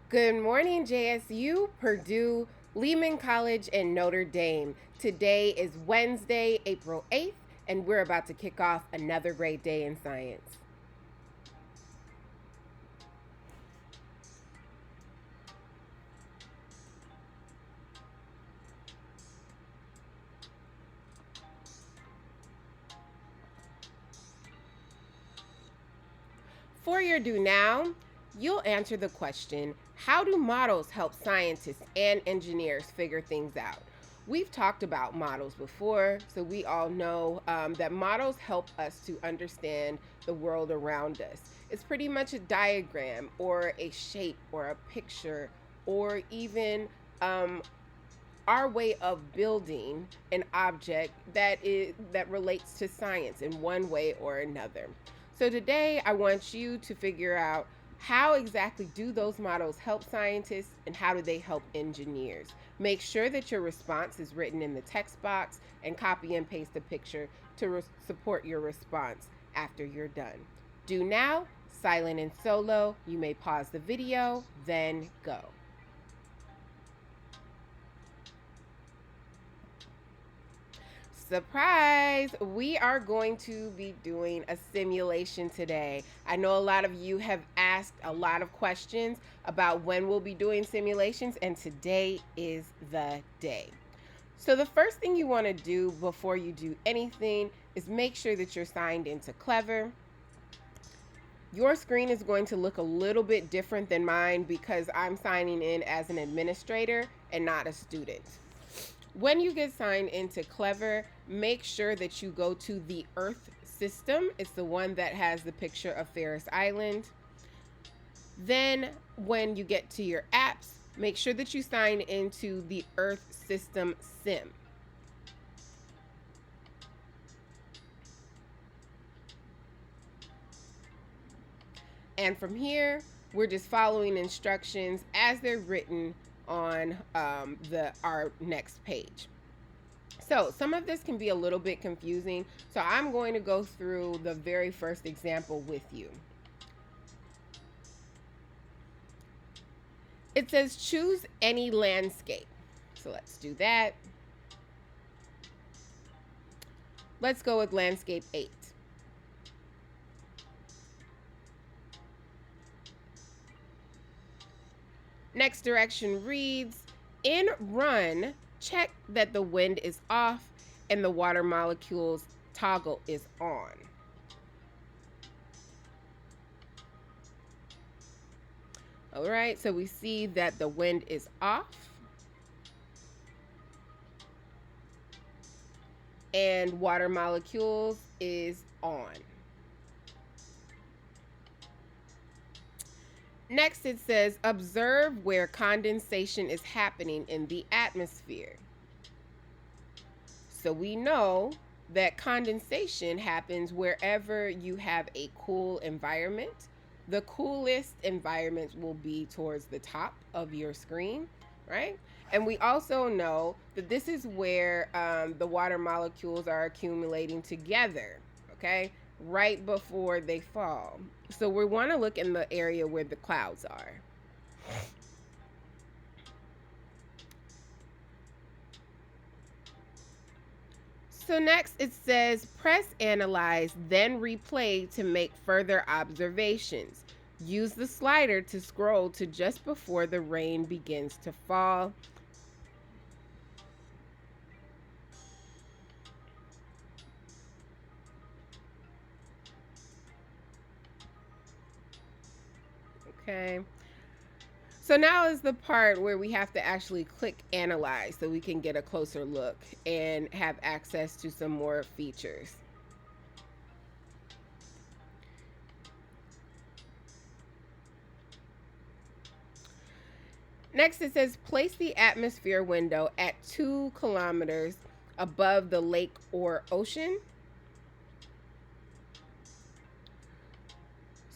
Good morning, JSU, Purdue, Lehman College, and Notre Dame. Today is Wednesday, April 8th, and we're about to kick off another great day in science. For your Do Now, you'll answer the question, how do models help scientists and engineers figure things out? We've talked about models before, so we all know that models help us to understand the world around us. It's pretty much a diagram or a shape or a picture or even our way of building an object that relates to science in one way or another. So today I want you to figure out, how exactly do those models help scientists and how do they help engineers? Make sure that your response is written in the text box and copy and paste a picture to support your response after you're done. Do now, silent and solo. You may pause the video, then go. Surprise! We are going to be doing a simulation today. I know a lot of you have asked a lot of questions about when we'll be doing simulations, and today is the day. So, the first thing you want to do before you do anything is make sure that you're signed into Clever. Your screen is going to look a little bit different than mine because I'm signing in as an administrator and not a student. When you get signed into Clever, make sure that you go to the Earth system. It's the one that has the picture of Ferris Island. Then when you get to your apps, make sure that you sign into the Earth system sim. And from here, we're just following instructions as they're written on our next page. So some of this can be a little bit confusing. So I'm going to go through the very first example with you. It says choose any landscape. So let's do that. Let's go with landscape 8. Next direction reads, in run, check that the wind is off and the water molecules toggle is on. All right, so we see that the wind is off and water molecules is on. Next, it says, observe where condensation is happening in the atmosphere. So we know that condensation happens wherever you have a cool environment. The coolest environments will be towards the top of your screen, right? And we also know that this is where the water molecules are accumulating together, okay? Right before they fall. So we want to look in the area where the clouds are. So next it says press analyze, then replay to make further observations. Use the slider to scroll to just before the rain begins to fall. Okay. So now is the part where we have to actually click analyze so we can get a closer look and have access to some more features. Next, it says place the atmosphere window at 2 kilometers above the lake or ocean.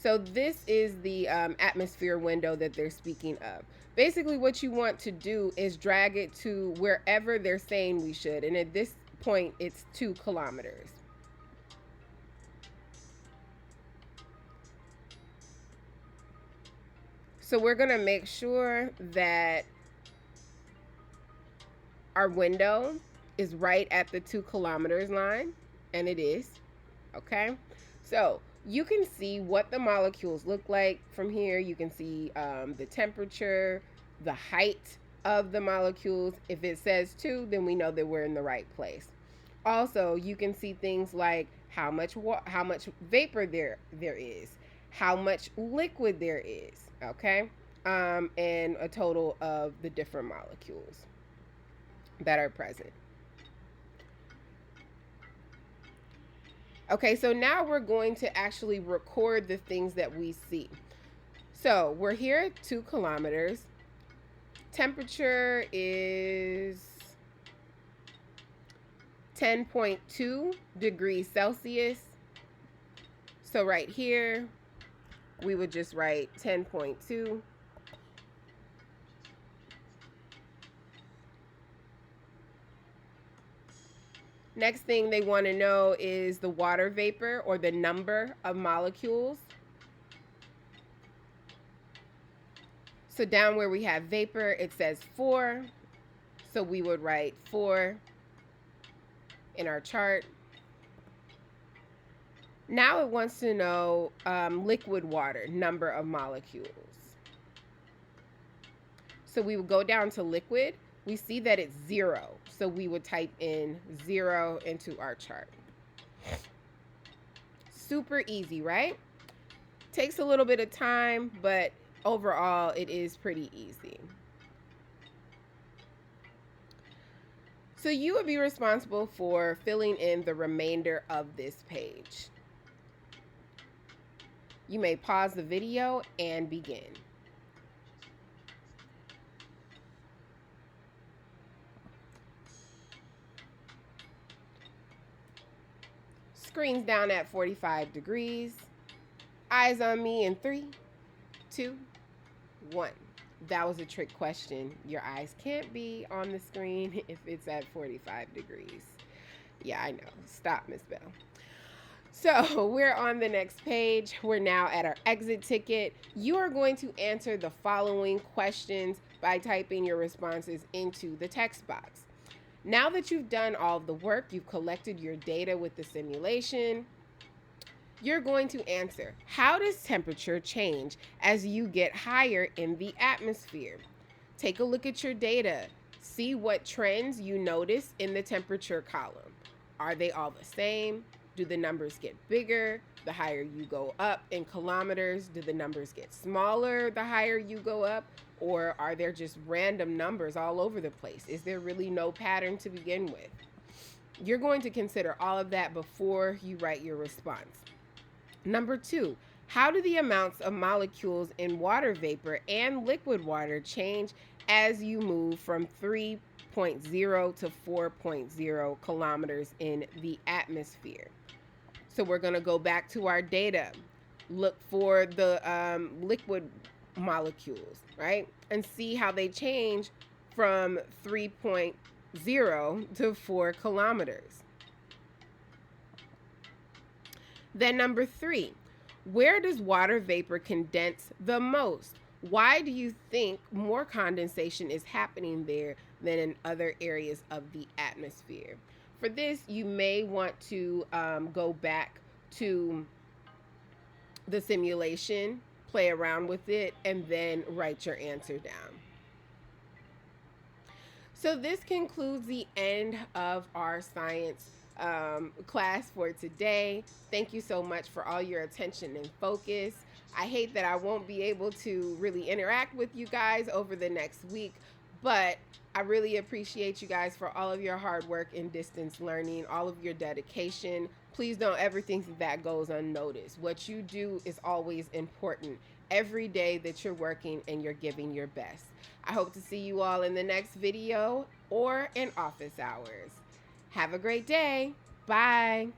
So this is the atmosphere window that they're speaking of. Basically, what you want to do is drag it to wherever they're saying we should. And at this point, it's 2 kilometers. So we're going to make sure that our window is right at the 2 kilometers line, and it is. Okay, so you can see what the molecules look like from here. You can see the temperature, the height of the molecules. If it says 2, then we know that we're in the right place. Also, you can see things like how much vapor there is, how much liquid there is, okay, and a total of the different molecules that are present. Okay, so now we're going to actually record the things that we see. So we're here at 2 kilometers. Temperature is 10.2 degrees Celsius. So right here, we would just write 10.2. Next thing they want to know is the water vapor, or the number of molecules. So down where we have vapor, it says 4. So we would write 4 in our chart. Now it wants to know liquid water, number of molecules. So we would go down to liquid. We see that it's 0. So we would type in 0 into our chart. Super easy, right? Takes a little bit of time, but overall it is pretty easy. So you would be responsible for filling in the remainder of this page. You may pause the video and begin. Screen's down at 45 degrees. Eyes on me in 3, 2, 1. That was a trick question. Your eyes can't be on the screen if it's at 45 degrees. Yeah, I know. Stop, Miss Bell. So we're on the next page. We're now at our exit ticket. You are going to answer the following questions by typing your responses into the text box. Now that you've done all of the work, you've collected your data with the simulation, you're going to answer, how does temperature change as you get higher in the atmosphere? Take a look at your data. See what trends you notice in the temperature column. Are they all the same? Do the numbers get bigger the higher you go up in kilometers? Do the numbers get smaller the higher you go up? Or are there just random numbers all over the place? Is there really no pattern to begin with? You're going to consider all of that before you write your response. Number 2, how do the amounts of molecules in water vapor and liquid water change as you move from 3.0 to 4.0 kilometers in the atmosphere? So we're going to go back to our data, look for the liquid molecules, right? And see how they change from 3.0 to 4 kilometers. Then number 3, where does water vapor condense the most? Why do you think more condensation is happening there than in other areas of the atmosphere? For this, you may want to go back to the simulation, play around with it, and then write your answer down. So this concludes the end of our science class for today. Thank you so much for all your attention and focus. I hate that I won't be able to really interact with you guys over the next week, but I really appreciate you guys for all of your hard work in distance learning, all of your dedication. Please don't ever think that that goes unnoticed. What you do is always important. Every day that you're working and you're giving your best. I hope to see you all in the next video or in office hours. Have a great day. Bye.